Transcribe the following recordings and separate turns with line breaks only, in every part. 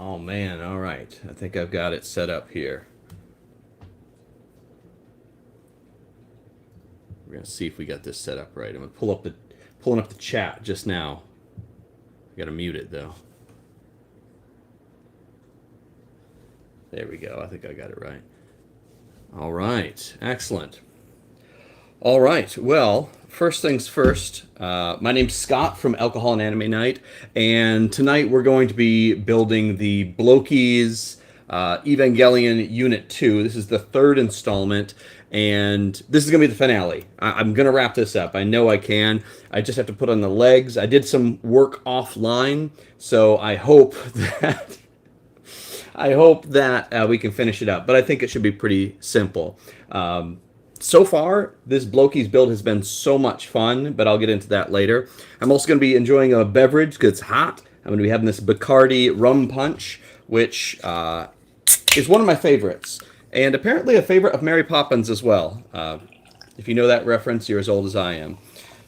Oh man, all right. I think I've got it set up here. We're gonna see if we got this set up right. I'm gonna pulling up the chat just now. I gotta mute it though. There we go. I think I got it right. All right, excellent. All right. Well, first things first. My name's Scott from Alcohol and Anime Night, and tonight we're going to be building the Blokees Evangelion Unit 2. This is the third installment, and this is going to be the finale. I'm going to wrap this up. I know I can. I just have to put on the legs. I did some work offline, so I hope that we can finish it up. But I think it should be pretty simple. So far, this Blokees build has been so much fun, but I'll get into that later. I'm also going to be enjoying a beverage because it's hot. I'm going to be having this Bacardi Rum Punch, which is one of my favorites, and apparently a favorite of Mary Poppins as well. If you know that reference, you're as old as I am.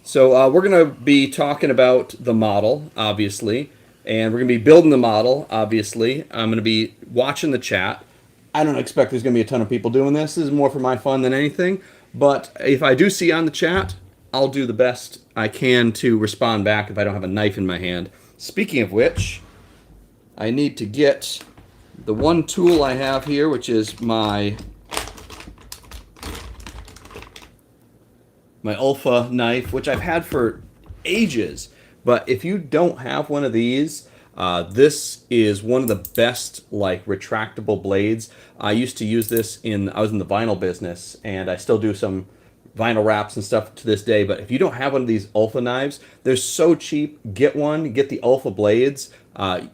So we're going to be talking about the model, obviously, and we're going to be building the model, obviously. I'm going to be watching the chat. I don't expect there's going to be a ton of people doing this. This is more for my fun than anything. But if I do see on the chat, I'll do the best I can to respond back if I don't have a knife in my hand. Speaking of which, I need to get the one tool I have here, which is my Alpha knife, which I've had for ages. But if you don't have one of these, this is one of the best like retractable blades. I used to use this I was in the vinyl business, and I still do some vinyl wraps and stuff to this day. But if you don't have one of these Alpha knives, they're so cheap. Get one, get the Alpha blades.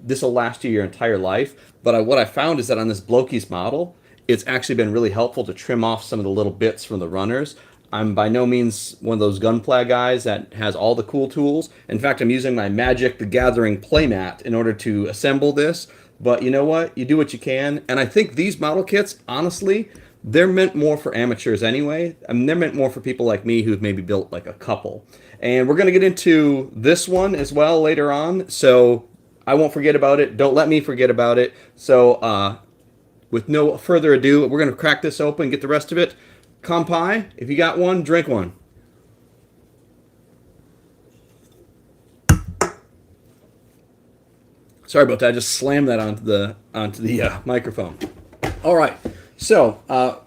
This will last you your entire life. But what I found is that on this Blokees model, it's actually been really helpful to trim off some of the little bits from the runners. I'm by no means one of those Gunpla guys that has all the cool tools. In fact, I'm using my Magic the Gathering playmat in order to assemble this. But you know what? You do what you can. And I think these model kits, honestly, they're meant more for amateurs anyway. I mean, they're meant more for people like me who've maybe built like a couple. And we're going to get into this one as well later on. So I won't forget about it. Don't let me forget about it. So with no further ado, we're going to crack this open, get the rest of it. Kampai, if you got one, drink one. Sorry about that. I just slammed that onto the microphone. All right. So,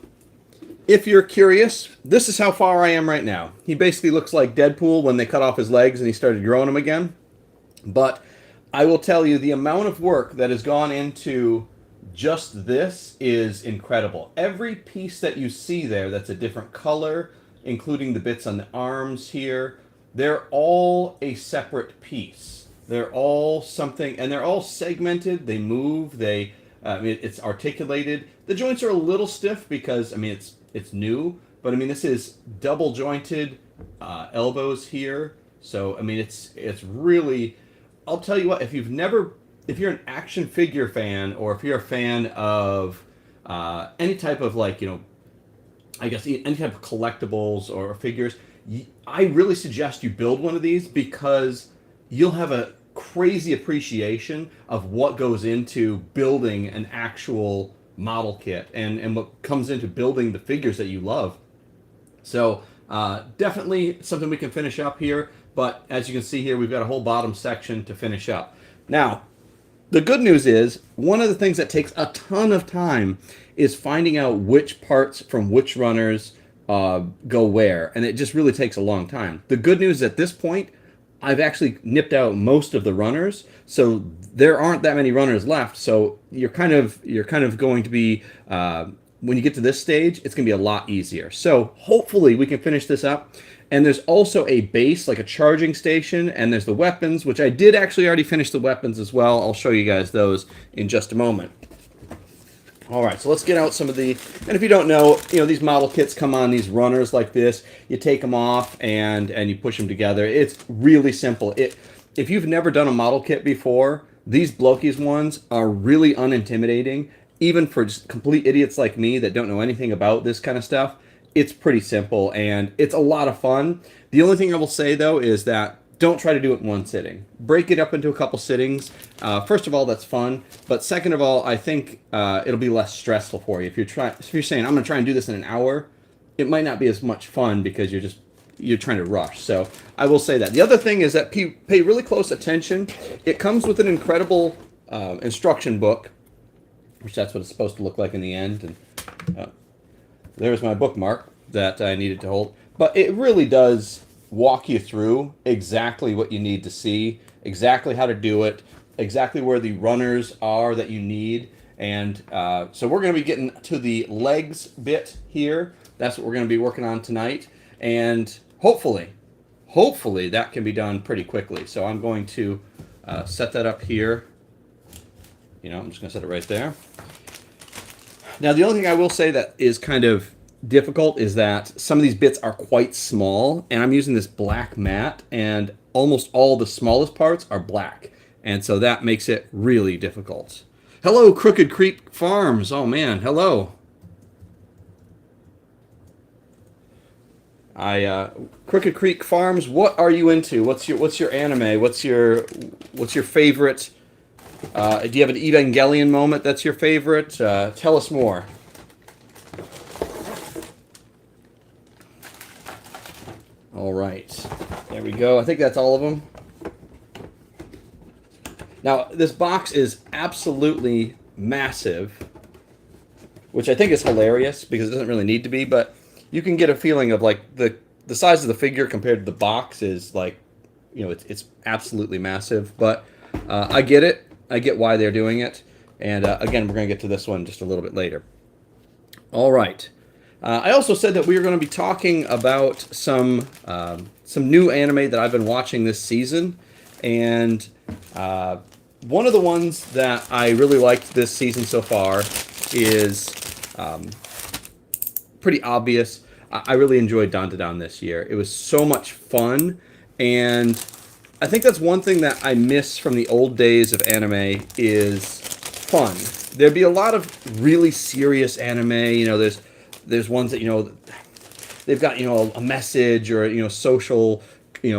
if you're curious, this is how far I am right now. He basically looks like Deadpool when they cut off his legs and he started growing them again. But I will tell you, the amount of work that has gone into just this is incredible. Every piece that you see there that's a different color, including the bits on the arms here, they're all a separate piece. They're all something, and they're all segmented. They move. It's articulated. The joints are a little stiff because it's new, but this is double jointed elbows here. So it's really. I'll tell you what. If you're an action figure fan, or if you're a fan of any type of any type of collectibles or figures, I really suggest you build one of these because you'll have a crazy appreciation of what goes into building an actual model kit and what comes into building the figures that you love. So definitely something we can finish up here, but as you can see here, we've got a whole bottom section to finish up. Now, the good news is, one of the things that takes a ton of time is finding out which parts from which runners go where, and it just really takes a long time. The good news at this point, I've actually nipped out most of the runners, so there aren't that many runners left. So you're kind of going to be when you get to this stage, it's going to be a lot easier. So hopefully we can finish this up. And there's also a base, like a charging station, and there's the weapons, which I did actually already finish the weapons as well. I'll show you guys those in just a moment. All right, so let's get out some of the, and if you don't know, these model kits come on these runners like this. You take them off and you push them together. It's really simple. If you've never done a model kit before, these Blokees ones are really unintimidating, even for just complete idiots like me that don't know anything about this kind of stuff. It's pretty simple, and it's a lot of fun. The only thing I will say, though, is that don't try to do it in one sitting. Break it up into a couple sittings. First of all, that's fun. But second of all, I think it'll be less stressful for you. If you're saying, I'm going to try and do this in an hour, it might not be as much fun because you're trying to rush. So I will say that. The other thing is that pay really close attention. It comes with an incredible instruction book, which that's what it's supposed to look like in the end. And there's my bookmark that I needed to hold. But it really does walk you through exactly what you need to see, exactly how to do it, exactly where the runners are that you need. And so we're going to be getting to the legs bit here. That's what we're going to be working on tonight. And hopefully that can be done pretty quickly. So I'm going to set that up here. I'm just going to set it right there. Now, the only thing I will say that is kind of difficult is that some of these bits are quite small, and I'm using this black mat, and almost all the smallest parts are black, and so that makes it really difficult. Hello, Crooked Creek Farms. Oh man, hello. Crooked Creek Farms, what are you into? What's your anime? What's your favorite? Do you have an Evangelion moment that's your favorite? Tell us more. All right, there we go. I think that's all of them. Now, this box is absolutely massive, which I think is hilarious because it doesn't really need to be, but you can get a feeling of like the size of the figure compared to the box is like, it's absolutely massive, but I get it. I get why they're doing it. And again, we're going to get to this one just a little bit later. All right. I also said that we were going to be talking about some new anime that I've been watching this season, and one of the ones that I really liked this season so far is pretty obvious. I really enjoyed Dandadan this year. It was so much fun, and I think that's one thing that I miss from the old days of anime is fun. There'd be a lot of really serious anime. There's ones that, they've got, a message or, social,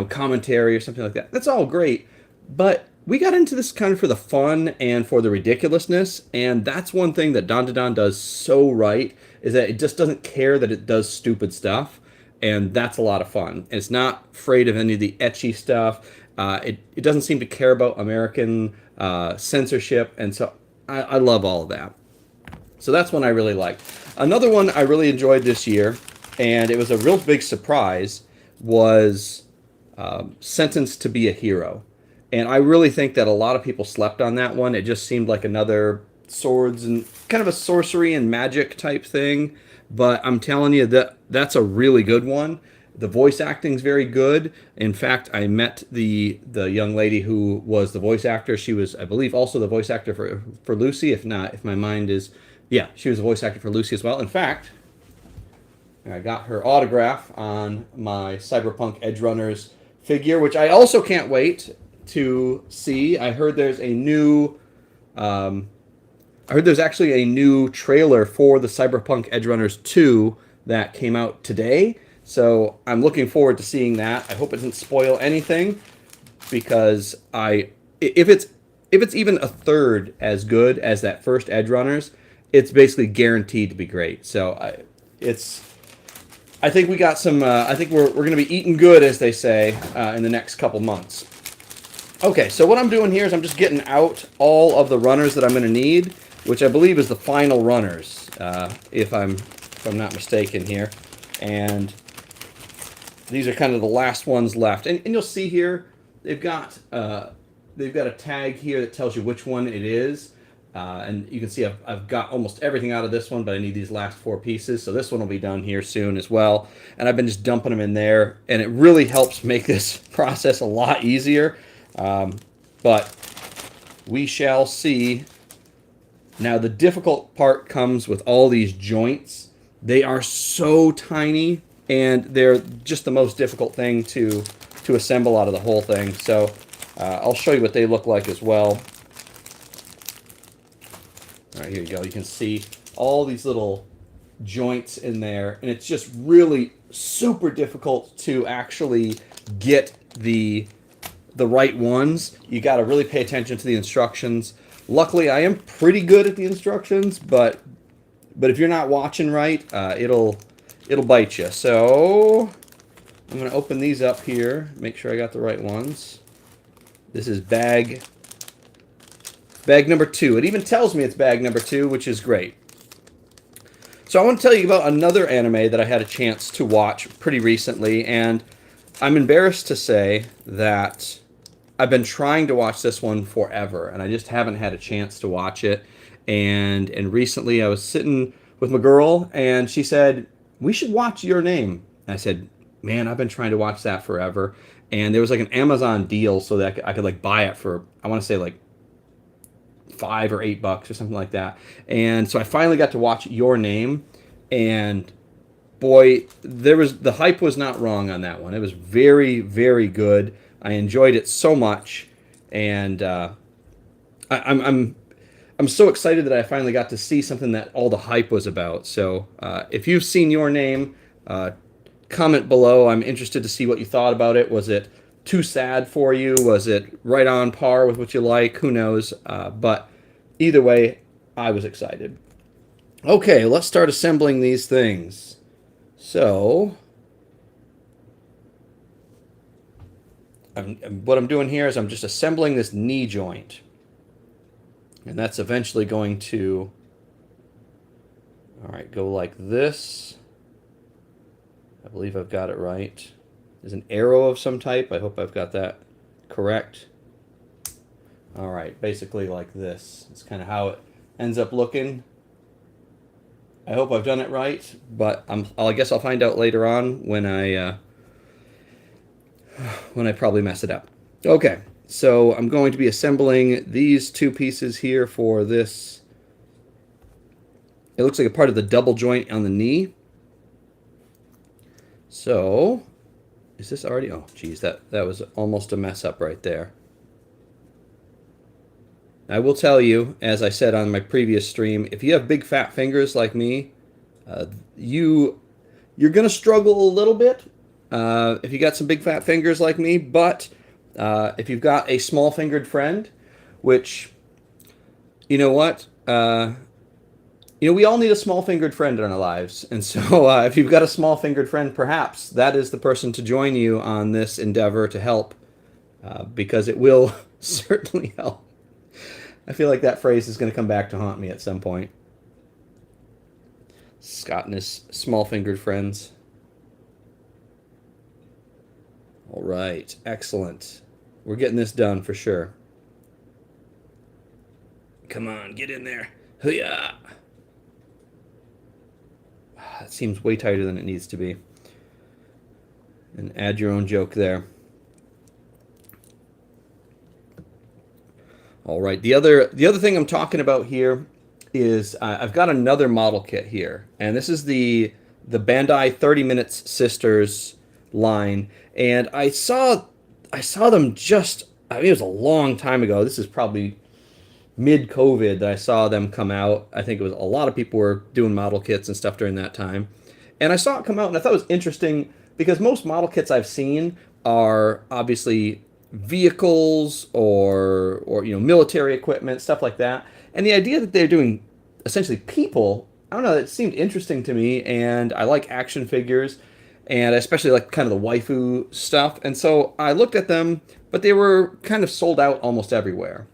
commentary or something like that. That's all great. But we got into this kind of for the fun and for the ridiculousness. And that's one thing that Dandadan does so right, is that it just doesn't care that it does stupid stuff. And that's a lot of fun. And it's not afraid of any of the ecchi stuff. It doesn't seem to care about American censorship. And so I love all of that. So that's one I really liked. Another one I really enjoyed this year, and it was a real big surprise, was Sentenced to be a Hero. And I really think that a lot of people slept on that one. It just seemed like another swords and kind of a sorcery and magic type thing. But I'm telling you, that's a really good one. The voice acting is very good. In fact, I met the young lady who was the voice actor. She was, I believe, also the voice actor for Lucy. If my mind is... Yeah, she was a voice actor for Lucy as well. In fact, I got her autograph on my Cyberpunk Edgerunners figure, which I also can't wait to see. I heard there's actually a new trailer for the Cyberpunk Edgerunners 2 that came out today. So I'm looking forward to seeing that. I hope it doesn't spoil anything, because if it's even a third as good as that first Edgerunners, it's basically guaranteed to be great. So I think we got some. I think we're going to be eating good, as they say, in the next couple months. Okay, so what I'm doing here is I'm just getting out all of the runners that I'm going to need, which I believe is the final runners, if I'm not mistaken here. And these are kind of the last ones left. And you'll see here they've got a tag here that tells you which one it is. And you can see I've got almost everything out of this one, but I need these last 4 pieces. So this one will be done here soon as well. And I've been just dumping them in there, and it really helps make this process a lot easier. But we shall see. Now, the difficult part comes with all these joints. They are so tiny, and they're just the most difficult thing to assemble out of the whole thing. So I'll show you what they look like as well. All right, here you go. You can see all these little joints in there, and it's just really super difficult to actually get the the right ones, you got to really pay attention to the instructions. Luckily, I am pretty good at the instructions, but if you're not watching right, it'll bite you. So I'm going to open these up here, make sure I got the right ones. This is bag number 2. It even tells me it's bag number 2, which is great. So I want to tell you about another anime that I had a chance to watch pretty recently, and I'm embarrassed to say that I've been trying to watch this one forever, and I just haven't had a chance to watch it. And recently I was sitting with my girl, and she said, "We should watch Your Name." And I said, "Man, I've been trying to watch that forever." And there was like an Amazon deal so that I could like buy it for, I want to say like $5 or $8 or something like that. And so I finally got to watch Your Name, and boy, the hype was not wrong on that one. It was very, very good. I enjoyed it so much, and I'm so excited that I finally got to see something that all the hype was about. So if you've seen Your Name, comment below. I'm interested to see what you thought about it. Was it too sad for you? Was it right on par with what you like? Who knows? But either way, I was excited. Okay, let's start assembling these things. So what I'm doing here is I'm just assembling this knee joint. And that's eventually going to, all right, go like this. I believe I've got it right. There's an arrow of some type. I hope I've got that correct. All right, basically like this. It's kind of how it ends up looking. I hope I've done it right, but I guess I'll find out later on when I probably mess it up. Okay, so I'm going to be assembling these two pieces here for this. It looks like a part of the double joint on the knee. So, is this already? Oh, geez, that was almost a mess up right there. I will tell you, as I said on my previous stream, if you have big fat fingers like me, you're going to struggle a little bit if you got some big fat fingers like me, but if you've got a small fingered friend, which, you know what, we all need a small fingered friend in our lives, and so if you've got a small fingered friend, perhaps that is the person to join you on this endeavor to help, because it will certainly help. I feel like that phrase is going to come back to haunt me at some point. Scott and his small-fingered friends. All right, excellent. We're getting this done for sure. Come on, get in there. Hoo-yah! That seems way tighter than it needs to be. And add your own joke there. All right, the other thing I'm talking about here is I've got another model kit here, and this is the Bandai 30 Minutes Sisters line, and I saw them just, I mean, it was a long time ago. This is probably mid-COVID that I saw them come out. I think it was a lot of people were doing model kits and stuff during that time, and I saw it come out, and I thought it was interesting because most model kits I've seen are obviously vehicles or military equipment, stuff like that. And the idea that they're doing essentially people, I don't know, it seemed interesting to me, and I like action figures, and I especially like kind of the waifu stuff. And so I looked at them, but they were kind of sold out almost everywhere.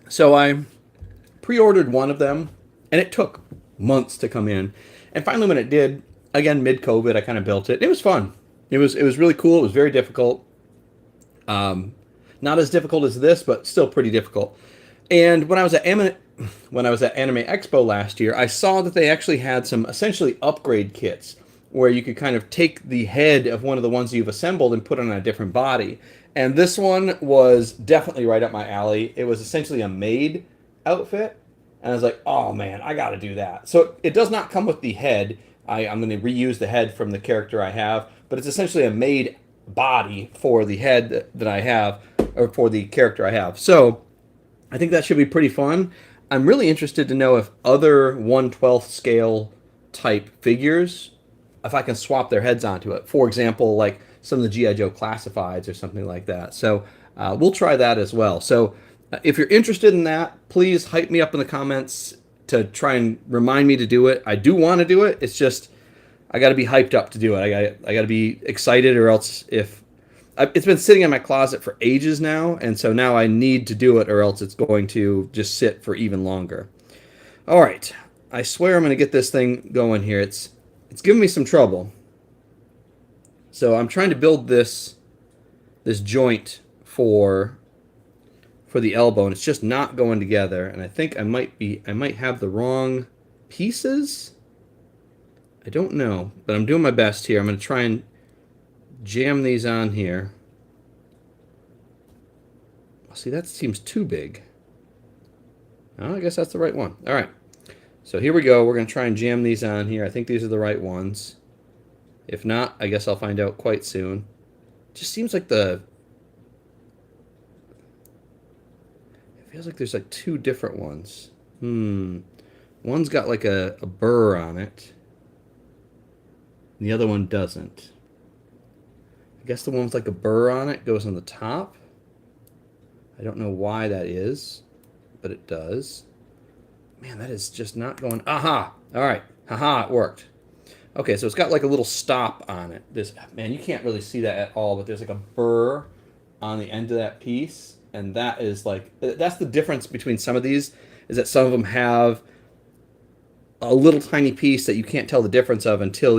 So I pre-ordered one of them, and it took months to come in. And finally when it did, again, mid-COVID, I kind of built it. It was fun. It was really cool. It was very difficult. Not as difficult as this, but still pretty difficult. And when I was at Anime Expo last year, I saw that they actually had some essentially upgrade kits where you could kind of take the head of one of the ones you've assembled and put it on a different body. And this one was definitely right up my alley. It was essentially a maid outfit. And I was like, oh man, I got to do that. So it does not come with the head. I'm going to reuse the head from the character I have, but it's essentially a made body for the head that I have, or for the character I have. So I think that should be pretty fun. I'm really interested to know if other 1/12 scale type figures if I can swap their heads onto it. For example, like some of the GI Joe classifieds or something like that. So we'll try that as well. So if you're interested in that, please hype me up in the comments to try and remind me to do it. I do want to do it. It's just I got to be hyped up to do it. I got to be excited, or else it's been sitting in my closet for ages now, and so now I need to do it, or else it's going to just sit for even longer. All right, I swear I'm going to get this thing going here. It's giving me some trouble. So I'm trying to build this joint for the elbow, and it's just not going together. And I think I might have the wrong pieces. I don't know, but I'm doing my best here. I'm going to try and jam these on here. See, that seems too big. Oh, I guess that's the right one. All right. So here we go. We're going to try and jam these on here. I think these are the right ones. If not, I guess I'll find out quite soon. It just seems like it feels like there's like two different ones. One's got like a burr on it. The other one doesn't. I guess the one with like a burr on it goes on the top. I don't know why that is, but it does. Man, that is just not going. Aha! All right. Haha, it worked. Okay, so it's got like a little stop on it. Man, you can't really see that at all, but there's like a burr on the end of that piece, and that is like, that's the difference between some of these, is that some of them have a little tiny piece that you can't tell the difference of until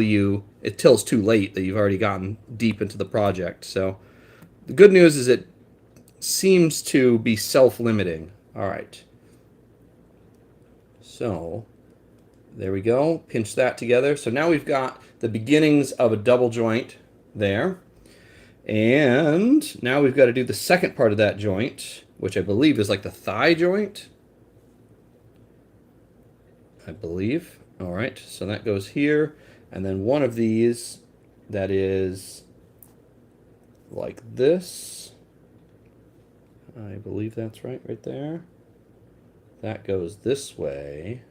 it's too late, that you've already gotten deep into the project. So the good news is it seems to be self-limiting. All right. So there we go. Pinch that together. So now we've got the beginnings of a double joint there. And now we've got to do the second part of that joint, which I believe is like the thigh joint. I believe. All right. So that goes here. And then one of these that is like this. I believe that's right there. That goes this way,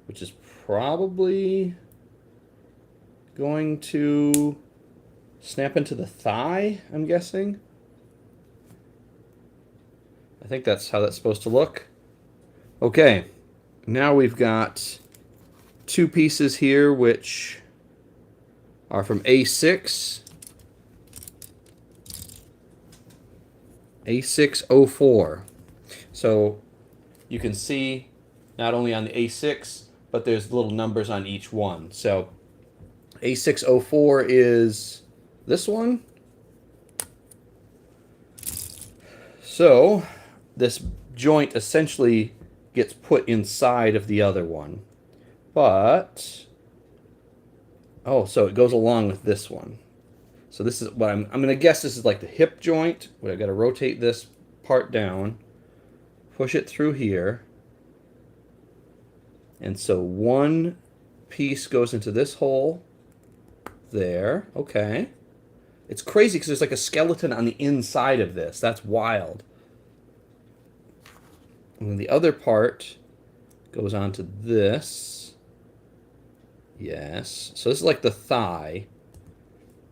which is probably going to snap into the thigh, I'm guessing. I think that's how that's supposed to look. Okay, now we've got two pieces here which are from A6. A604. So you can see not only on the A6, but there's little numbers on each one. So A604 is this one. So this joint essentially gets put inside of the other one. But, oh, so it goes along with this one. So this is what I'm going to guess this is like the hip joint, where I've got to rotate this part down, push it through here. And so one piece goes into this hole there. Okay. It's crazy because there's like a skeleton on the inside of this. That's wild. And then the other part goes onto this. Yes. So this is like the thigh.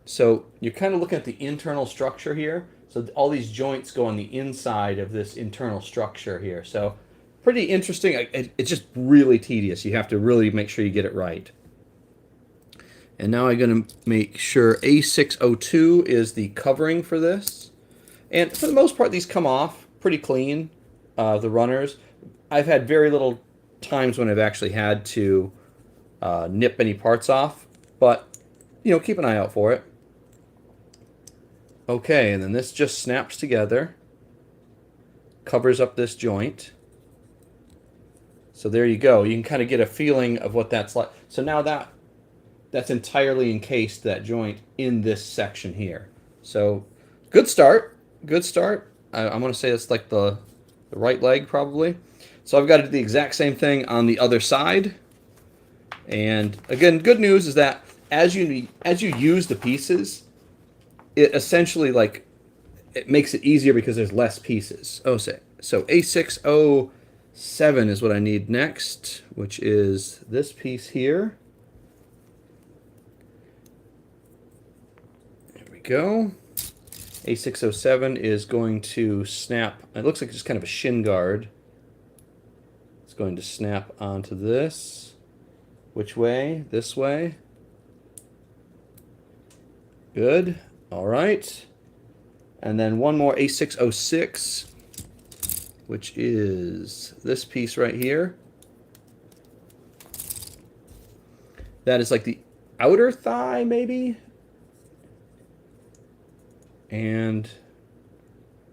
So you're kind of looking at the internal structure here. So all these joints go on the inside of this internal structure here. So pretty interesting. It's just really tedious. You have to really make sure you get it right. And now I'm going to make sure A602 is the covering for this. And for the most part, these come off pretty clean, the runners. I've had very little times when I've actually had to nip any parts off. But, you know, keep an eye out for it. Okay, and then this just snaps together, covers up this joint. So there you go. You can kind of get a feeling of what that's like. So now that's entirely encased, that joint, in this section here. So good start. Good start. I'm going to say it's like the right leg probably. So I've got to do the exact same thing on the other side. And again, good news is that as you use the pieces, it essentially it makes it easier because there's less pieces. So A607 is what I need next, which is this piece here. go. A607 is going to snap. It looks like just kind of a shin guard. It's going to snap onto this. Which way? This way. Good. All right. And then one more A606, which is this piece right here. That is like the outer thigh, maybe? And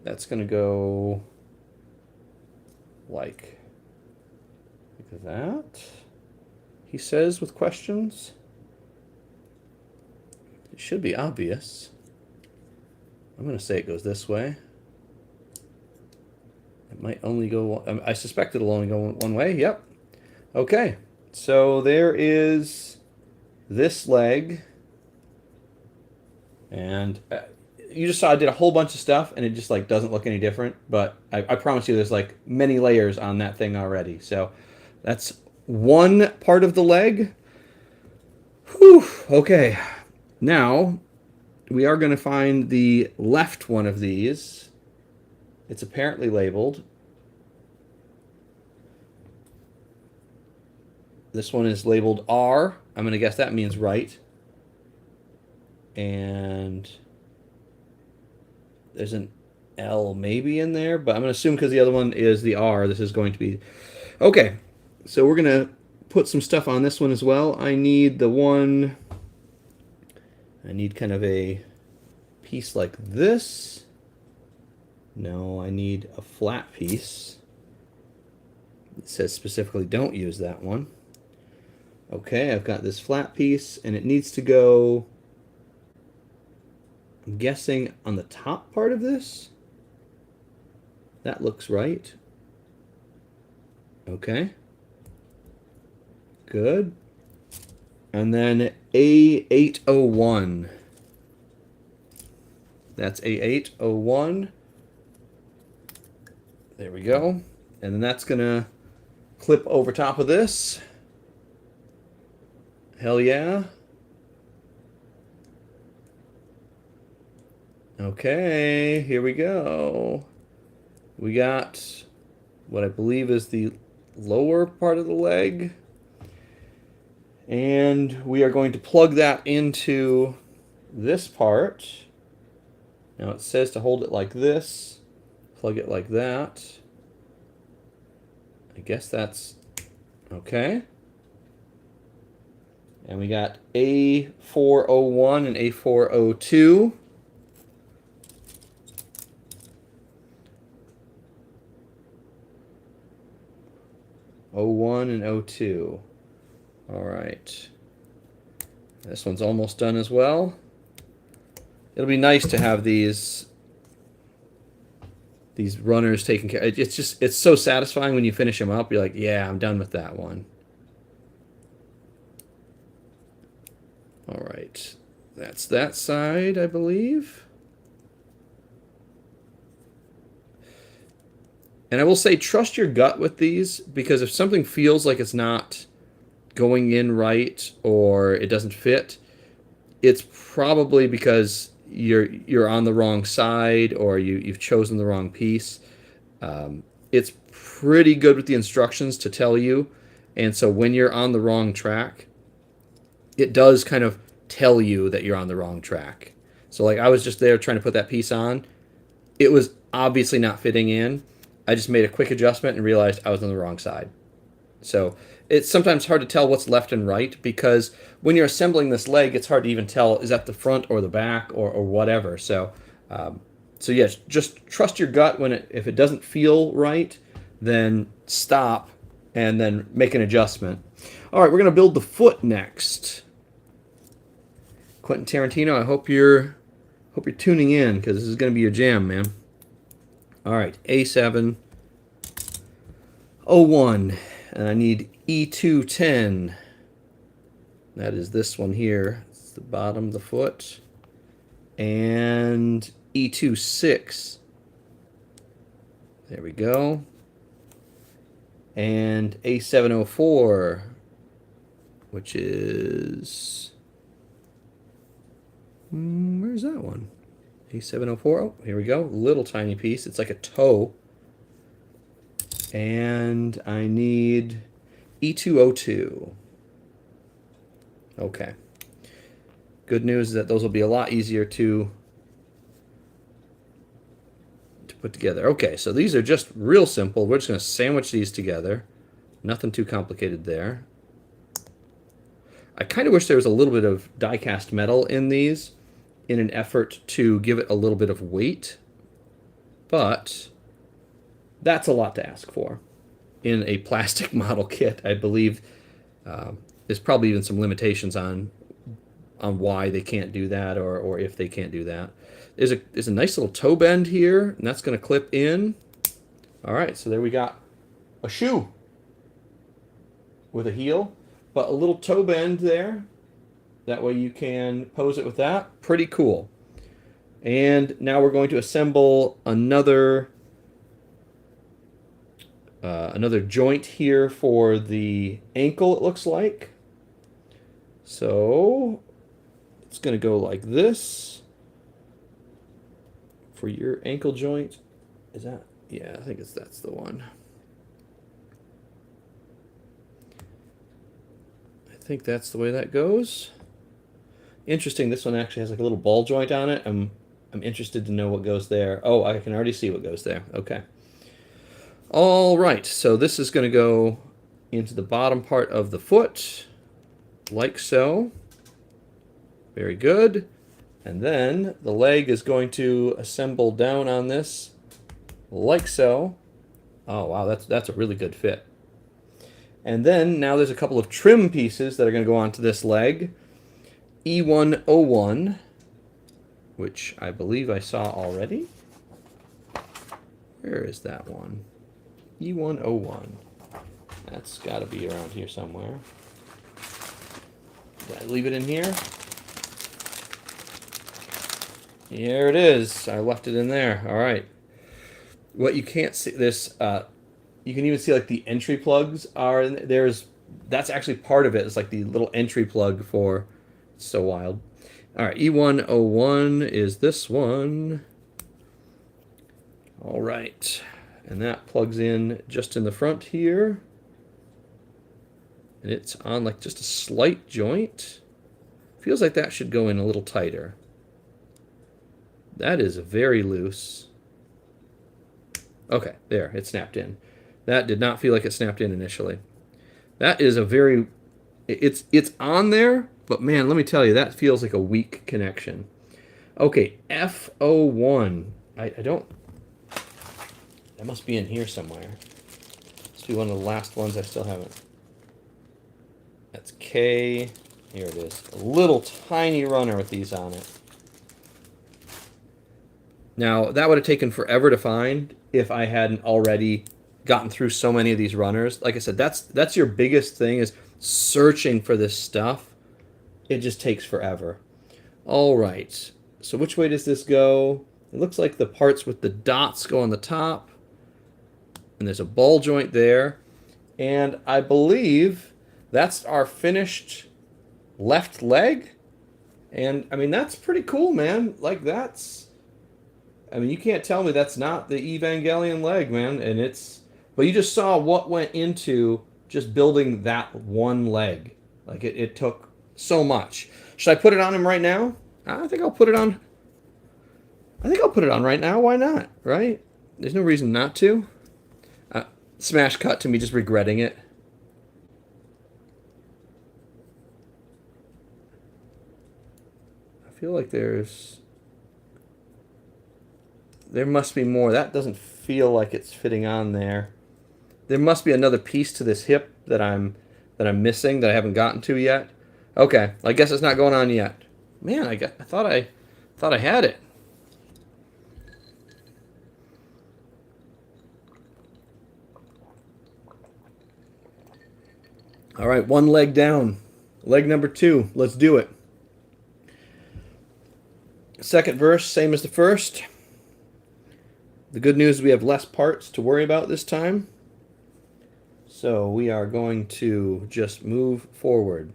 that's going to go like that, he says with questions. It should be obvious. I'm going to say it goes this way. It might only go, I suspect it'll only go one way. Yep. Okay. So there is this leg. And you just saw I did a whole bunch of stuff and it just like doesn't look any different. But I promise you there's like many layers on that thing already. So that's one part of the leg. Whew. Okay. Now we are going to find the left one of these. It's apparently labeled. This one is labeled R. I'm going to guess that means right. And there's an L maybe in there, but I'm going to assume because the other one is the R, this is going to be... Okay, so we're going to put some stuff on this one as well. I need the one... I need kind of a piece like this. No, I need a flat piece. It says specifically don't use that one. Okay, I've got this flat piece, and it needs to go, I'm guessing, on the top part of this. That looks right. Okay. Good. And then A801. That's A801. There we go. And then that's going to clip over top of this. Hell yeah. Okay, here we go. We got what I believe is the lower part of the leg. And we are going to plug that into this part. Now it says to hold it like this. Plug it like that. I guess that's okay. And we got A401 and A402. O1 and O2. All right. This one's almost done as well. It'll be nice to have these runners taken care of. It's so satisfying when you finish them up. You're like, yeah, I'm done with that one. All right. That's that side, I believe. And I will say, trust your gut with these, because if something feels like it's not going in right or it doesn't fit, it's probably because you're on the wrong side or you've chosen the wrong piece. It's pretty good with the instructions to tell you, and so when you're on the wrong track, it does kind of tell you that you're on the wrong track. So like I was just there trying to put that piece on. It was obviously not fitting in. I just made a quick adjustment and realized I was on the wrong side. So it's sometimes hard to tell what's left and right, because when you're assembling this leg, it's hard to even tell, is that the front or the back or whatever. So yes, just trust your gut. If it doesn't feel right, then stop and then make an adjustment. All right, we're going to build the foot next. Quentin Tarantino, I hope you're tuning in, because this is going to be your jam, man. All right, A701, and I need E210. That is this one here. It's the bottom of the foot. And E26. There we go. And A704, which is Where's that one? A704. Oh, here we go. Little tiny piece. It's like a toe. And I need E202. Okay. Good news is that those will be a lot easier to put together. Okay, so these are just real simple. We're just going to sandwich these together. Nothing too complicated there. I kind of wish there was a little bit of die-cast metal in these in an effort to give it a little bit of weight, but that's a lot to ask for in a plastic model kit. I believe there's probably even some limitations on why they can't do that, or if they can't do that. There's a nice little toe bend here, and that's going to clip in. All right, so there we got a shoe with a heel, but a little toe bend there. That way you can pose it with that. Pretty cool. And now we're going to assemble another joint here for the ankle, it looks like. So it's going to go like this for your ankle joint. Is that? Yeah, I think that's the one. I think that's the way that goes. Interesting, this one actually has like a little ball joint on it. I'm interested to know what goes there. Oh, I can already see what goes there. Okay. All right, so this is going to go into the bottom part of the foot, like so. Very good. And then the leg is going to assemble down on this, like so. Oh, wow, that's a really good fit. And then now there's a couple of trim pieces that are going to go onto this leg. E101, which I believe I saw already. Where is that one? E101. That's got to be around here somewhere. Did I leave it in here? Here it is. I left it in there. All right. What you can't see, this, you can even see like the entry plugs are in there. That's actually part of it. It's like the little entry plug for, it's so wild. All right, E101 is this one. All right, and that plugs in just in the front here. And it's on like just a slight joint. Feels like that should go in a little tighter. That is very loose. Okay, there, it snapped in. That did not feel like it snapped in initially. That is a very, it's on there, but man, let me tell you, that feels like a weak connection. Okay, F01. I don't, that must be in here somewhere. Must be one of the last ones I still haven't. That's K. Here it is. A little tiny runner with these on it. Now, that would have taken forever to find if I hadn't already gotten through so many of these runners. Like I said, that's your biggest thing, is searching for this stuff. It just takes forever. All right. So which way does this go? It looks like the parts with the dots go on the top. And there's a ball joint there. And I believe that's our finished left leg. And, I mean, that's pretty cool, man. Like, that's... I mean, you can't tell me that's not the Evangelion leg, man. And it's... But you just saw what went into just building that one leg. Like, it took so much. Should I put it on him right now? I think I'll put it on... I think I'll put it on right now. Why not? Right? There's no reason not to. Smash cut to me just regretting it. I feel like there must be more. That doesn't feel like it's fitting on there. There must be another piece to this hip that I'm missing that I haven't gotten to yet. Okay, I guess it's not going on yet. Man, I thought I had it. All right, one leg down. Leg number 2. Let's do it. Second verse, same as the first. The good news is we have less parts to worry about this time. So we are going to just move forward.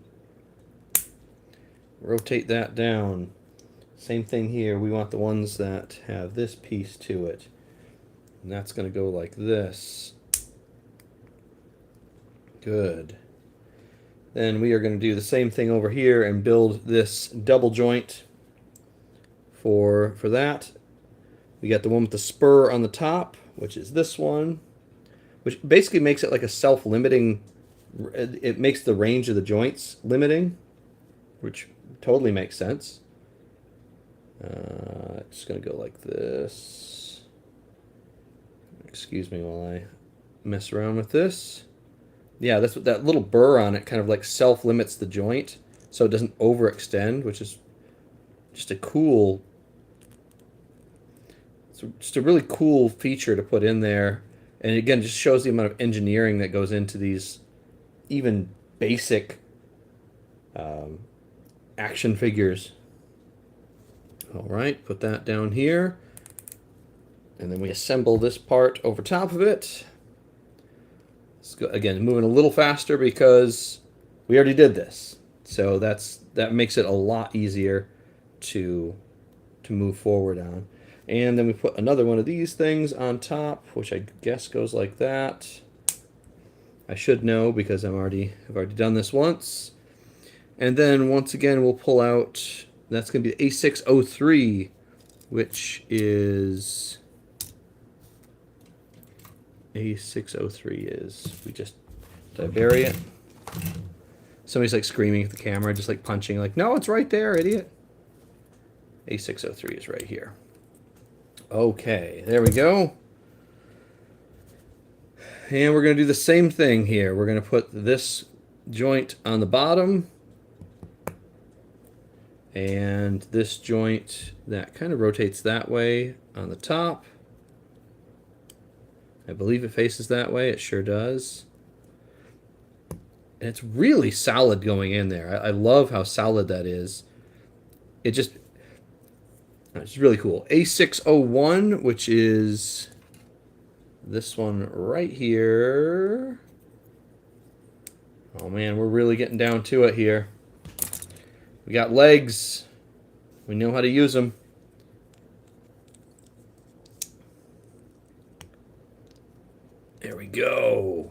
Rotate that down. Same thing here. We want the ones that have this piece to it. And that's going to go like this. Good. Then we are going to do the same thing over here and build this double joint for that. We got the one with the spur on the top, which is this one, which basically makes it like a self-limiting. It makes the range of the joints limiting, which totally makes sense. It's going to go like this. Excuse me while I mess around with this. Yeah, that's what that little burr on it kind of like self-limits the joint so it doesn't overextend, which is just a cool, it's just a really cool feature to put in there. And again, just shows the amount of engineering that goes into these even basic action figures. All right, put that down here. And then we assemble this part over top of it. Again, moving a little faster because we already did this. So that makes it a lot easier to move forward on. And then we put another one of these things on top, which I guess goes like that. I should know because I've already done this once. And then once again we'll pull out, that's going to be the A603, which is A603 is, did I bury it? Somebody's like screaming at the camera, just like punching, like, no, it's right there, idiot. A603 is right here. Okay, there we go. And we're going to do the same thing here. We're going to put this joint on the bottom. And this joint that kind of rotates that way on the top. I believe it faces that way. It sure does. And it's really solid going in there. I love how solid that is. It's really cool. A601, which is this one right here. Oh man, we're really getting down to it here. We got legs. We know how to use them. There we go.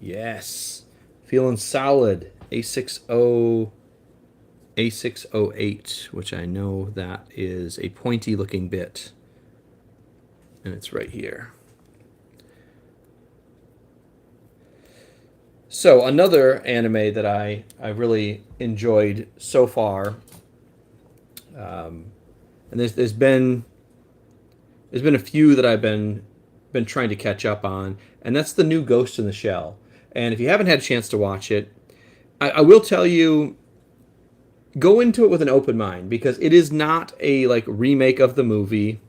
Yes. Feeling solid. A608, which I know that is a pointy looking bit. And it's right here. So another anime that I really enjoyed so far, and there's been a few that I've been trying to catch up on, and that's the new Ghost in the Shell. And if you haven't had a chance to watch it, I will tell you, go into it with an open mind, because it is not a like remake of the movie.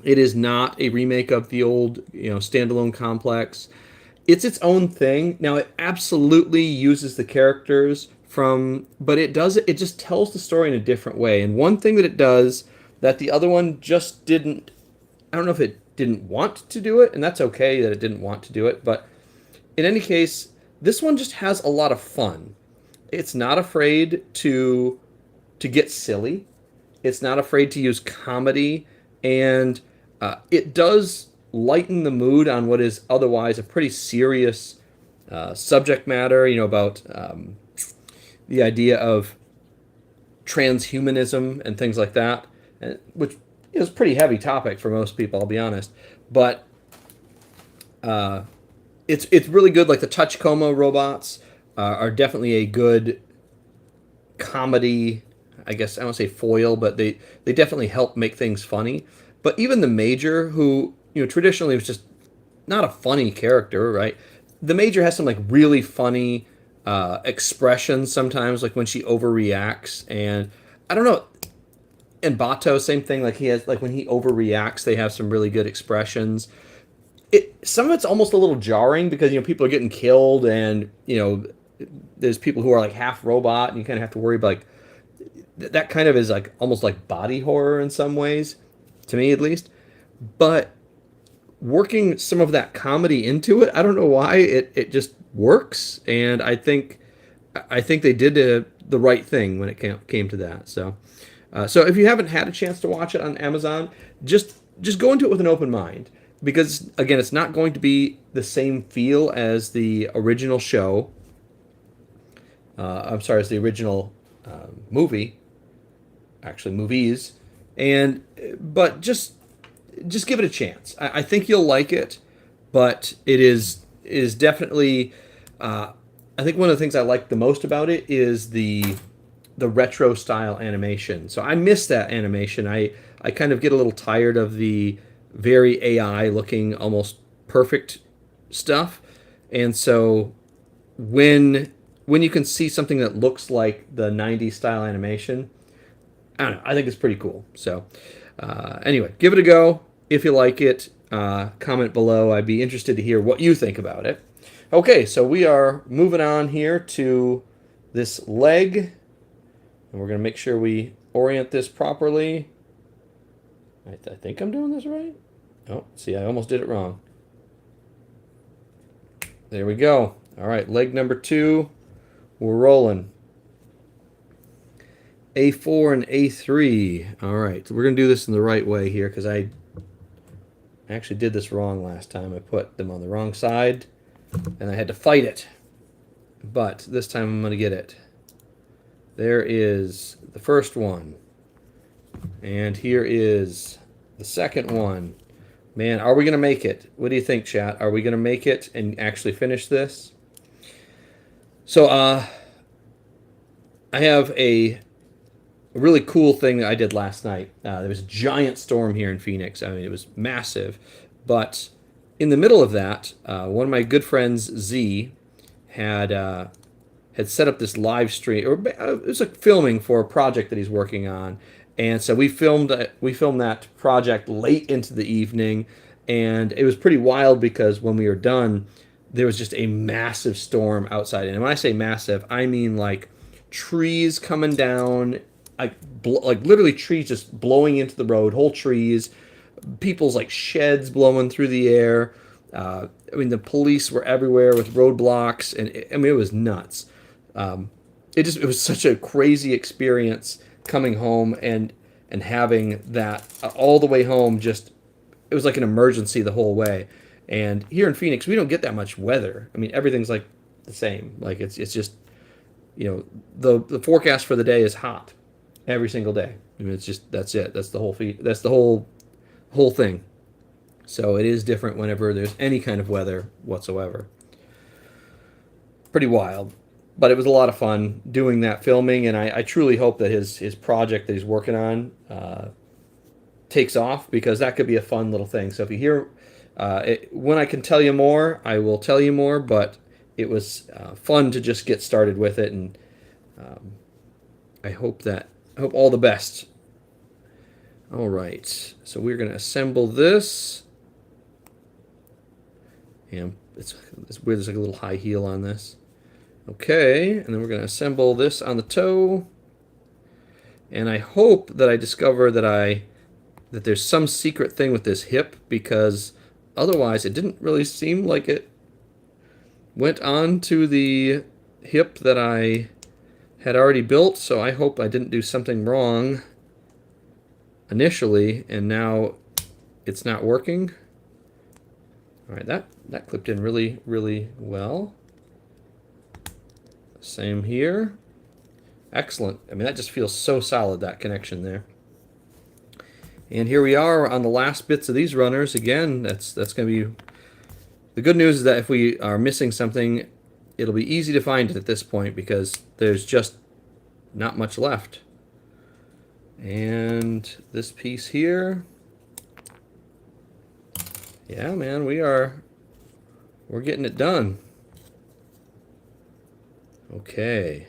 It is not a remake of the old, standalone complex. It's its own thing. Now, it absolutely uses the characters but it just tells the story in a different way. And one thing that it does that the other one just didn't, I don't know if it didn't want to do it, and that's okay that it didn't want to do it, but in any case, this one just has a lot of fun. It's not afraid to get silly. It's not afraid to use comedy, and it does lighten the mood on what is otherwise a pretty serious subject matter, about the idea of transhumanism and things like that, which is a pretty heavy topic for most people, I'll be honest. But it's really good. Like the Touchcoma robots are definitely a good comedy, I guess I don't say foil, but they definitely help make things funny. But even the Major, who traditionally was just not a funny character, right? The Major has some like really funny expressions sometimes, like when she overreacts, and I don't know. And Bato, same thing. Like he has, like when he overreacts, they have some really good expressions. Some of it's almost a little jarring because people are getting killed, and there's people who are like half robot, and you kind of have to worry about like that kind of is like almost like body horror in some ways, to me at least. But working some of that comedy into it, I don't know why it just works, and I think they did the right thing when it came to that. So So if you haven't had a chance to watch it on Amazon, just go into it with an open mind, because again, it's not going to be the same feel as the original show. I'm sorry, as the original movie, actually movies, and but just give it a chance. I think you'll like it, but it is definitely. I think one of the things I like the most about it is the retro style animation. So I miss that animation. I kind of get a little tired of the very AI looking, almost perfect stuff, and so when you can see something that looks like the '90s style animation, I don't know. I think it's pretty cool. So, anyway, give it a go. If you like it, comment below. I'd be interested to hear what you think about it. Okay, so we are moving on here to this leg, and we're going to make sure we orient this properly. I think I'm doing this right. Oh, see, I almost did it wrong. There we go. All right, leg number 2. We're rolling. A4 and A3. All right, so we're going to do this in the right way here, because I actually did this wrong last time. I put them on the wrong side, and I had to fight it. But this time I'm going to get it. There is the first one. And here is the second one. Man, are we going to make it? What do you think, chat? Are we going to make it and actually finish this? So, I have a really cool thing that I did last night. There was a giant storm here in Phoenix. I mean, it was massive. But in the middle of that, one of my good friends, Z, had set up this live stream, or it was like filming for a project that he's working on. And so we filmed that project late into the evening, and it was pretty wild because when we were done, there was just a massive storm outside. And when I say massive, I mean like trees coming down, like literally trees just blowing into the road, whole trees, people's like sheds blowing through the air. I mean, the police were everywhere with roadblocks, and it was nuts. It was such a crazy experience coming home and having that all the way home. Just, it was like an emergency the whole way. And here in Phoenix, we don't get that much weather. I mean, everything's like the same. Like it's just, the forecast for the day is hot every single day. I mean, it's just, that's it. That's the whole thing. So it is different whenever there's any kind of weather whatsoever. Pretty wild. But it was a lot of fun doing that filming, and I truly hope that his project that he's working on takes off, because that could be a fun little thing. So if you hear, when I can tell you more, I will tell you more, but it was fun to just get started with it, and I hope all the best. All right, so we're going to assemble this. And it's weird, there's like a little high heel on this. Okay, and then we're going to assemble this on the toe. And I hope that I discover that there's some secret thing with this hip, because otherwise it didn't really seem like it went on to the hip that I had already built. So I hope I didn't do something wrong initially, and now it's not working. All right, that clipped in really, really well. Same here. Excellent. I mean, that just feels so solid, that connection there. And here we are on the last bits of these runners. Again, that's going to be... The good news is that if we are missing something, it'll be easy to find it at this point, because there's just not much left. And this piece here... Yeah, man, we're getting it done. Okay,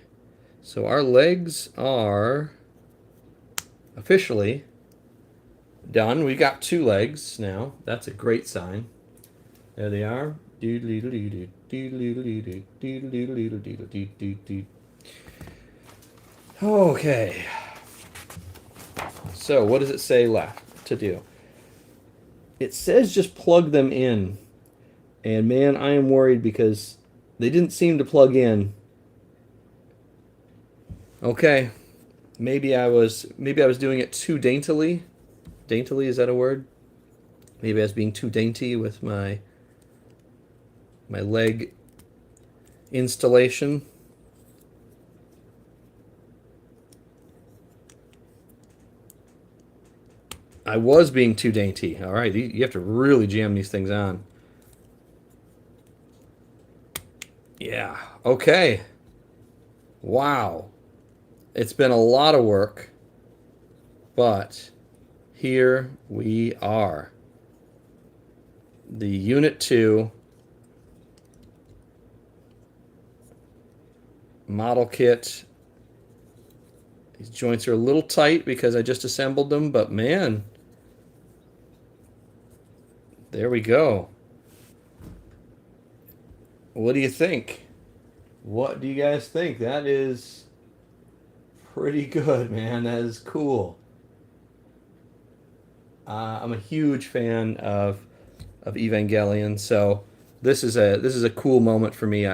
so our legs are officially done. We got 2 legs now. That's a great sign. There they are. Okay. So what does it say left to do? It says just plug them in. And man, I am worried because they didn't seem to plug in. Okay, maybe I was doing it too daintily. Daintily, is that a word? Maybe I was being too dainty with my leg installation. I was being too dainty. All right, you have to really jam these things on. Yeah. Okay. Wow. It's been a lot of work, but here we are. The Unit 2 model kit. These joints are a little tight because I just assembled them, but man, there we go. What do you think? What do you guys think? That is pretty good, man. That is cool. I'm a huge fan of Evangelion, so this is a cool moment for me.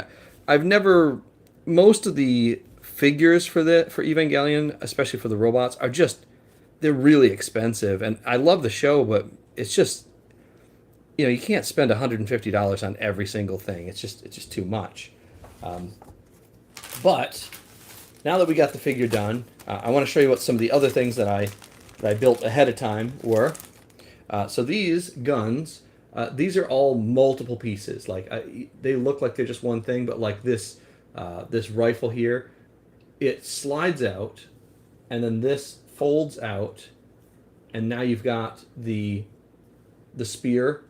I've never most of the figures for Evangelion, especially for the robots, are just they're really expensive, and I love the show, but it's just you can't spend $150 on every single thing. It's just too much. But now that we got the figure done, I want to show you what some of the other things that I built ahead of time were. So these guns, these are all multiple pieces. Like they look like they're just one thing, but like this rifle here, it slides out, and then this folds out, and now you've got the spear,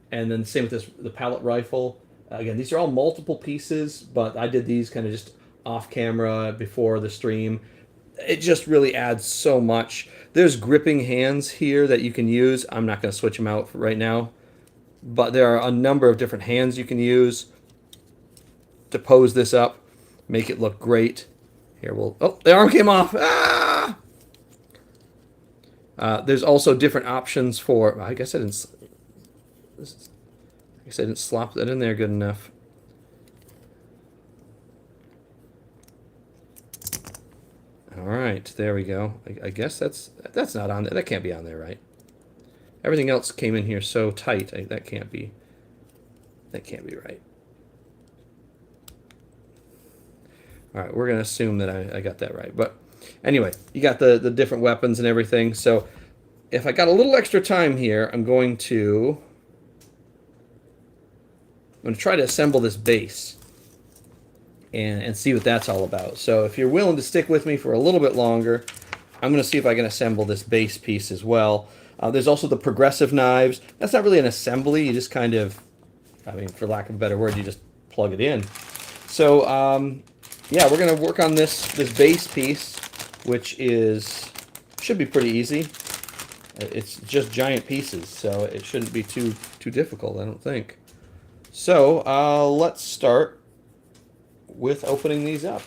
and then same with the pallet rifle. Again, these are all multiple pieces, but I did these kind of just off camera before the stream. It just really adds so much. There's gripping hands here that you can use. I'm not going to switch them out right now, but there are a number of different hands you can use to pose this up, make it look great. Here, oh, the arm came off. Ah! There's also different options for. I guess I didn't slop that in there good enough. All right, there we go. I guess that's not on there. That can't be on there, right? Everything else came in here so tight. That can't be right. All right, we're gonna assume that I got that right. But anyway, you got the different weapons and everything. So if I got a little extra time here, I'm going to try to assemble this base and see what that's all about. So if you're willing to stick with me for a little bit longer, I'm going to see if I can assemble this base piece as well. There's also the progressive knives. That's not really an assembly. You just kind of, for lack of a better word, you just plug it in. So yeah, we're going to work on this base piece, which should be pretty easy. It's just giant pieces, so it shouldn't be too difficult, I don't think. So let's start with opening these up.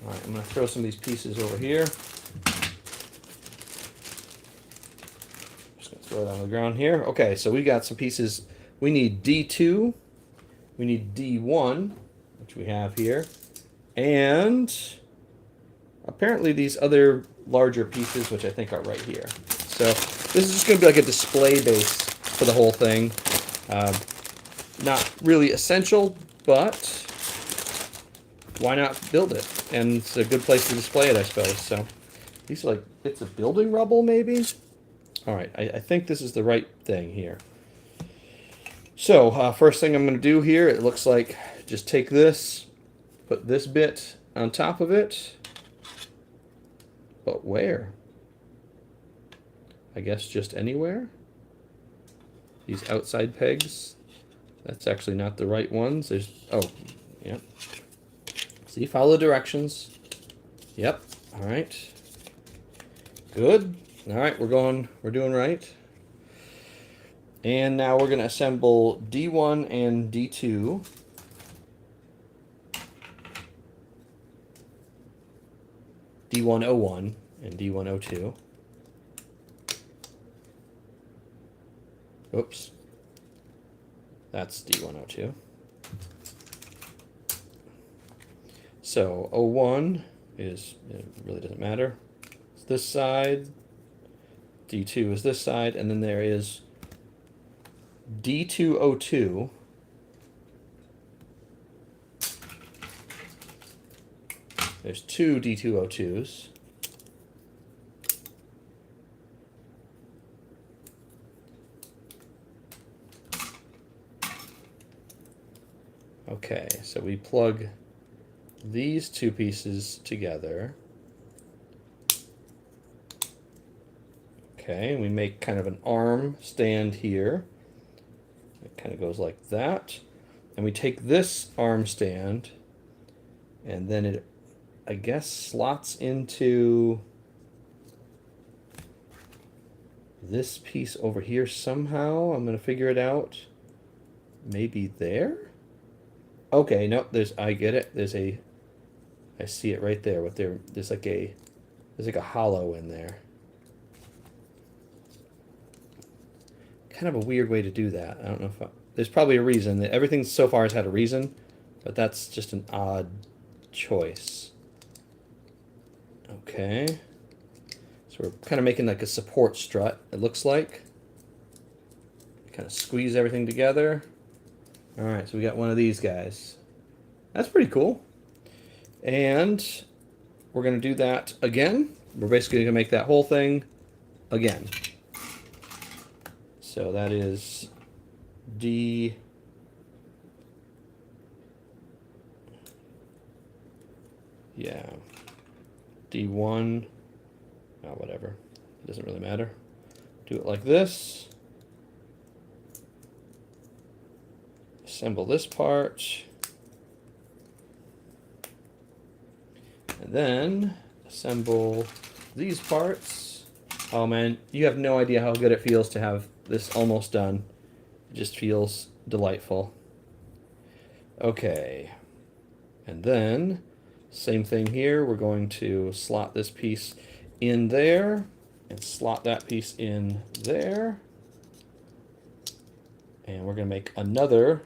All right, I'm going to throw some of these pieces over here. Just going to throw it on the ground here. Okay, so we got some pieces. We need D2. We need D1, which we have here. And apparently these other larger pieces, which I think are right here. So this is just going to be like a display base for the whole thing. Not really essential, but why not build it? And it's a good place to display it, I suppose. So these are like bits of building rubble, maybe? All right, I think this is the right thing here. So first thing I'm going to do here, it looks like just take this, put this bit on top of it. But where? I guess just anywhere? These outside pegs. That's actually not the right ones. Oh, yep. See, follow the directions. Yep, all right. Good. All right, we're doing right. And now we're going to assemble D1 and D2. D101 and D102. Oops. That's D102. So 01 is, it really doesn't matter. It's this side, D2 is this side, and then there is D202. There's two D202s. Okay, so we plug these two pieces together. Okay, we make kind of an arm stand here. It kind of goes like that. And we take this arm stand, and then it, I guess, slots into this piece over here somehow. I'm going to figure it out. Maybe there? Okay, nope, I get it. I see it right there. There's like a hollow in there. Kind of a weird way to do that. I don't know if there's probably a reason. Everything so far has had a reason, but that's just an odd choice. Okay. So we're kind of making like a support strut, it looks like. Kind of squeeze everything together. All right, so we got one of these guys. That's pretty cool. And we're going to do that again. We're basically going to make that whole thing again. So that is D. Yeah. D1. Oh, whatever. It doesn't really matter. Do it like this. Assemble this part. And then assemble these parts. Oh man, you have no idea how good it feels to have this almost done. It just feels delightful. Okay. And then, same thing here. We're going to slot this piece in there and slot that piece in there. And we're going to make another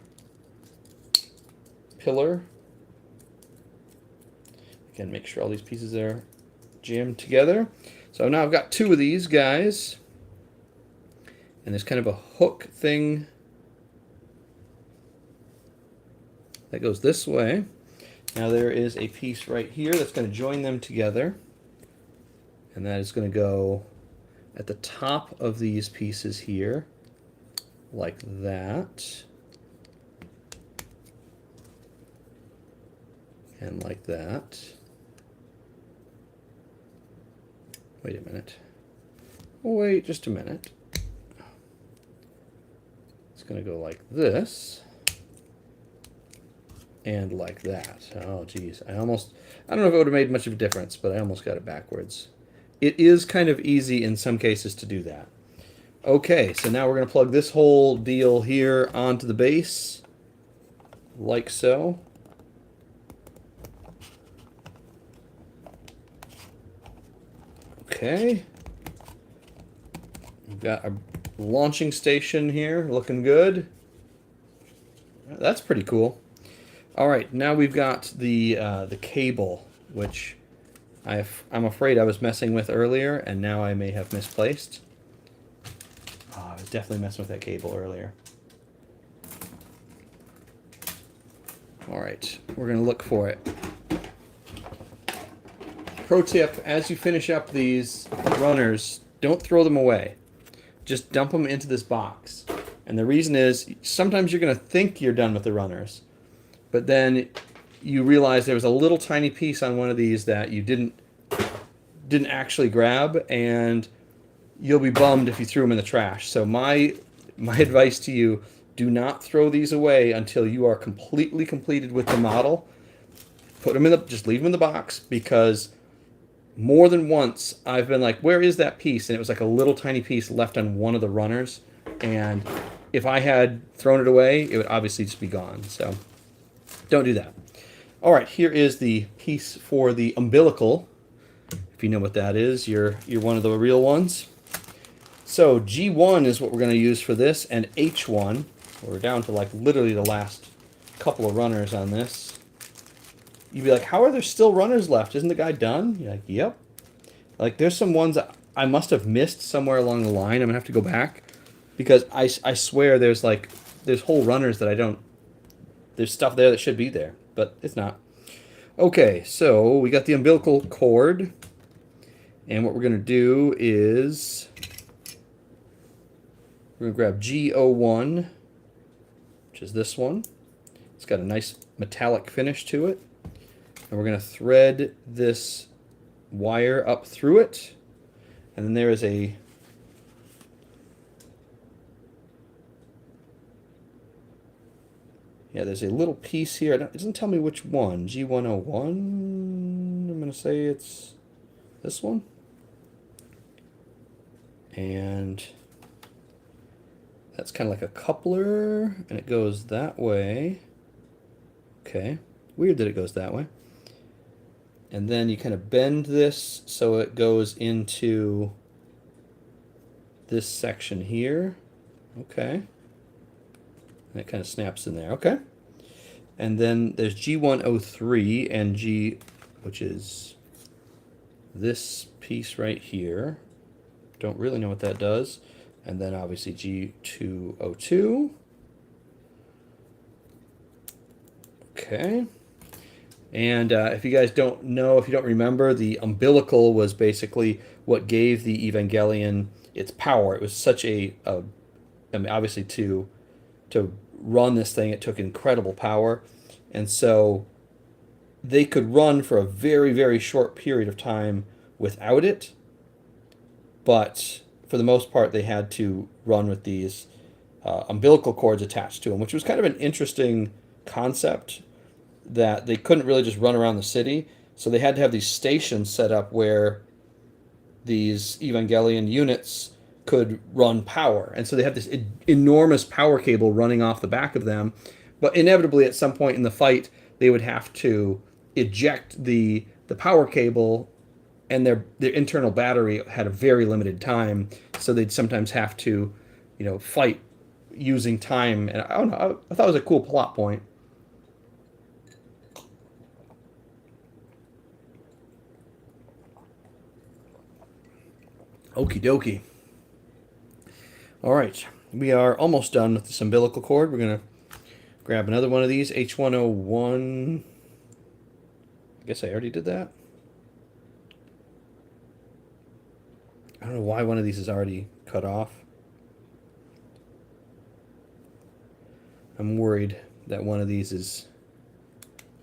pillar. Again, make sure all these pieces are jammed together. So now I've got two of these guys. And there's kind of a hook thing that goes this way. Now there is a piece right here that's going to join them together. And that is going to go at the top of these pieces here, like that. And like that. Wait a minute. Wait just a minute. It's going to go like this. And like that. Oh, geez. I don't know if it would have made much of a difference, but I almost got it backwards. It is kind of easy in some cases to do that. Okay, so now we're going to plug this whole deal here onto the base, like so. Okay. We've got a launching station here, looking good. That's pretty cool. All right, now we've got the cable, which I'm afraid I was messing with earlier, and now I may have misplaced. Oh, I was definitely messing with that cable earlier. All right, we're going to look for it. Pro tip, as you finish up these runners, don't throw them away. Just dump them into this box. And the reason is, sometimes you're going to think you're done with the runners, but then you realize there was a little tiny piece on one of these that you didn't actually grab, and you'll be bummed if you threw them in the trash. So my advice to you, do not throw these away until you are completely completed with the model. Put them just leave them in the box, because more than once I've been like, where is that piece? And it was like a little tiny piece left on one of the runners, and if I had thrown it away, it would obviously just be gone. So don't do that. All right, here is the piece for the umbilical. If you know what that is, you're one of the real ones. So G1 is what we're going to use for this, and H1. We're down to like literally the last couple of runners on this. you'd be like, how are there still runners left? Isn't the guy done? You're like, yep. Like, there's some ones that I must have missed somewhere along the line. I'm gonna have to go back because I swear there's whole runners that I don't. There's stuff there that should be there, but it's not. Okay, so we got the umbilical cord, and what we're gonna do is we're gonna grab G01, which is this one. It's got a nice metallic finish to it, and we're gonna thread this wire up through it, and then there is a there's a little piece here. It doesn't tell me which one. G101. I'm gonna say it's this one, and that's kind of like a coupler, and it goes that way. Okay, weird that it goes that way. And then you kind of bend this so it goes into this section here. Okay. And it kind of snaps in there. Okay. And then there's G103 and G, which is this piece right here. Don't really know what that does. And then obviously G202. Okay. And if you guys don't know, if you don't remember, the umbilical was basically what gave the Evangelion its power. It was such I mean, obviously to run this thing, it took incredible power. And so they could run for a very, very short period of time without it. But for the most part, they had to run with these umbilical cords attached to them, which was kind of an interesting concept, that they couldn't really just run around the city. So they had to have these stations set up where these Evangelion units could run power. And so they have this enormous power cable running off the back of them. But inevitably, at some point in the fight, they would have to eject the power cable, and their internal battery had a very limited time. So they'd sometimes have to, fight using time. And I don't know, I thought it was a cool plot point. Okie dokie. All right, we are almost done with this umbilical cord. We're going to grab another one of these, H101. I guess I already did that. I don't know why one of these is already cut off. I'm worried that one of these is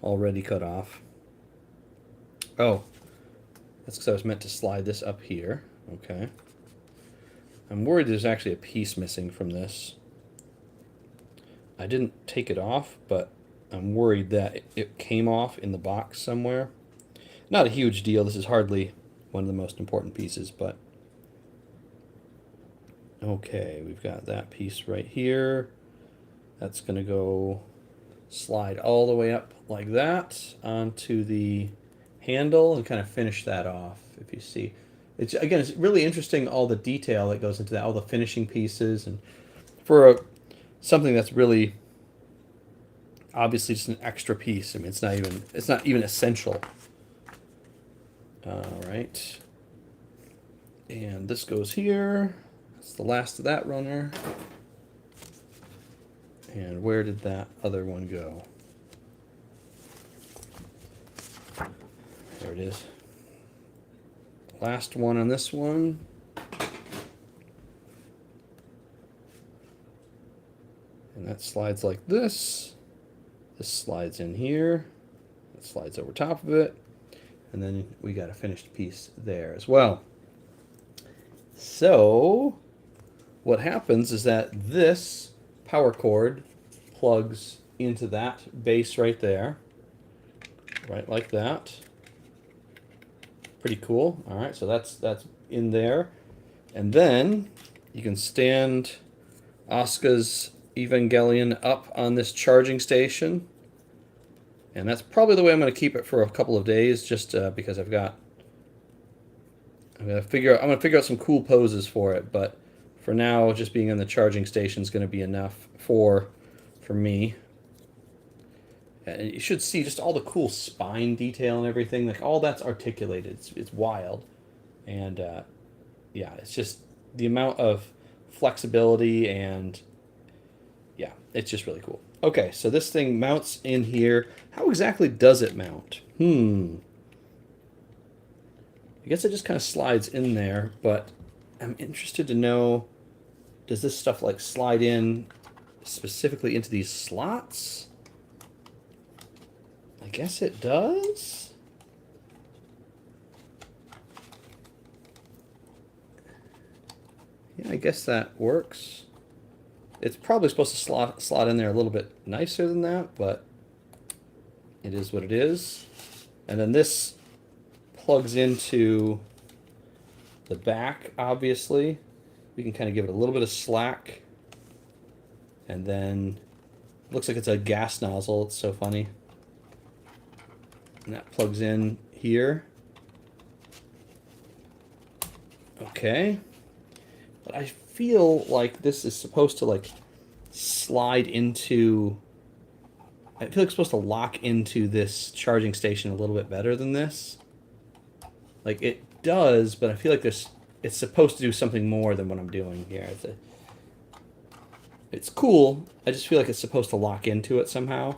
already cut off. Oh, that's because I was meant to slide this up here. Okay. I'm worried there's actually a piece missing from this. I didn't take it off, but I'm worried that it came off in the box somewhere. Not a huge deal. This is hardly one of the most important pieces, but okay, we've got that piece right here. That's going to go slide all the way up like that onto the handle and kind of finish that off, if you see. It's really interesting, all the detail that goes into that, all the finishing pieces, and for something that's really obviously just an extra piece. I mean, it's not even essential. All right, and this goes here. That's the last of that runner. And where did that other one go? There it is. Last one on this one. And that slides like this. This slides in here. It slides over top of it. And then we got a finished piece there as well. So what happens is that this power cord plugs into that base right there. Right like that. Pretty cool. All right, so that's in there. And then you can stand Asuka's Evangelion up on this charging station. And that's probably the way I'm going to keep it for a couple of days, just because I'm going to figure out some cool poses for it, but for now, just being on the charging station is going to be enough for me. And you should see just all the cool spine detail and everything. Like all that's articulated. It's wild. And yeah, it's just the amount of flexibility and yeah, it's just really cool. Okay, so this thing mounts in here. How exactly does it mount? I guess it just kind of slides in there, but I'm interested to know, does this stuff like slide in specifically into these slots? I guess it does. Yeah, I guess that works. It's probably supposed to slot in there a little bit nicer than that, but it is what it is. And then this plugs into the back, obviously. We can kind of give it a little bit of slack. And then it looks like it's a gas nozzle. It's so funny. And that plugs in here. Okay. But I feel like this is supposed to like slide into... I feel like it's supposed to lock into this charging station a little bit better than this. Like it does, but I feel like it's supposed to do something more than what I'm doing here. It's cool. I just feel like it's supposed to lock into it somehow.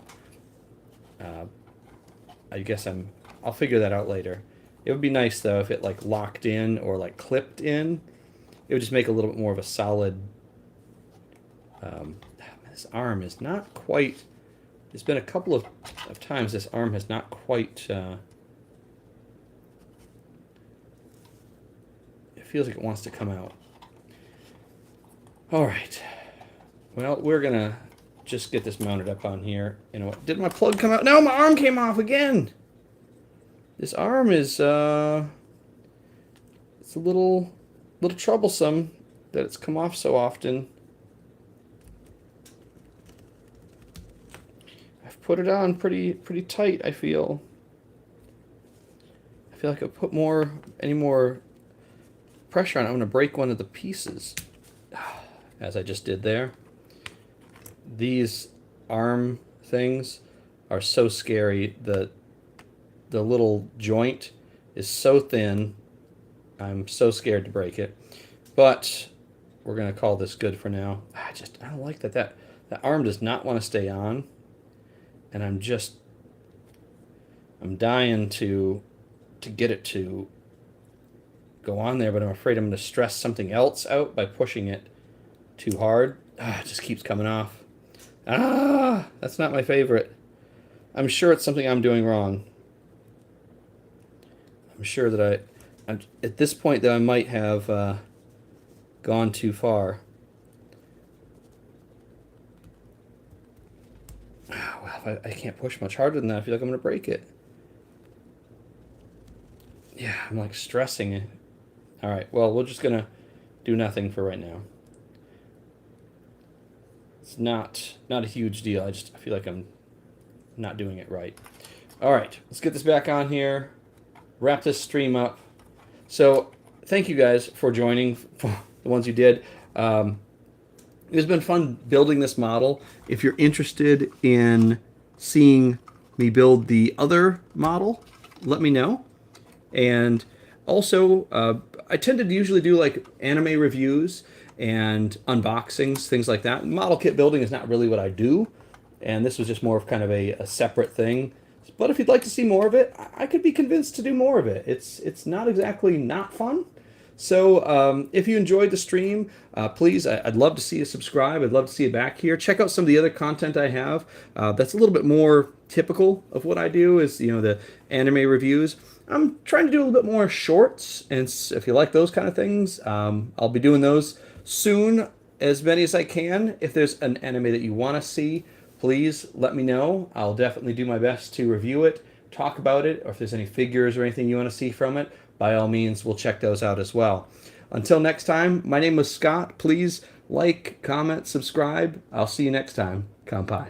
I guess I'll figure that out later. It would be nice though if it like locked in or like clipped in. It would just make a little bit more of a solid. This arm is not quite. There's been a couple of times this arm has not quite. It feels like it wants to come out. All right. Well, we're gonna just get this mounted up on here. You know what? Did my plug come out? No, my arm came off again. This arm is it's a little troublesome that it's come off so often. I've put it on pretty tight, I feel. I feel like if I put any more pressure on it, I'm gonna break one of the pieces. As I just did there. These arm things are so scary. The little joint is so thin. I'm so scared to break it. But we're gonna call this good for now. I don't like that arm does not want to stay on. And I'm dying to get it to go on there, but I'm afraid I'm gonna stress something else out by pushing it too hard. It just keeps coming off. That's not my favorite. I'm sure it's something I'm doing wrong. I'm sure that I'm at this point that I might have gone too far. Well, if I can't push much harder than that, I feel like I'm going to break it. Yeah, I'm like stressing it. All right, well, we're just going to do nothing for right now. It's not a huge deal. I feel like I'm not doing it right. All right, let's get this back on here. Wrap this stream up. So thank you guys for joining, for the ones who did. It's been fun building this model. If you're interested in seeing me build the other model, let me know. And also, I tend to usually do like anime reviews and unboxings, things like that. Model kit building is not really what I do, and this was just more of kind of a separate thing. But if you'd like to see more of it, I could be convinced to do more of it. It's not exactly not fun. So if you enjoyed the stream, please, I'd love to see you subscribe. I'd love to see you back here. Check out some of the other content I have. That's a little bit more typical of what I do, is the anime reviews. I'm trying to do a little bit more shorts, and if you like those kind of things, I'll be doing those soon, as many as I can. If there's an anime that you want to see, please let me know. I'll definitely do my best to review it, talk about it, or if there's any figures or anything you want to see from it, by all means, we'll check those out as well. Until next time, my name was Scott. Please like, comment, subscribe. I'll see you next time. Kanpai.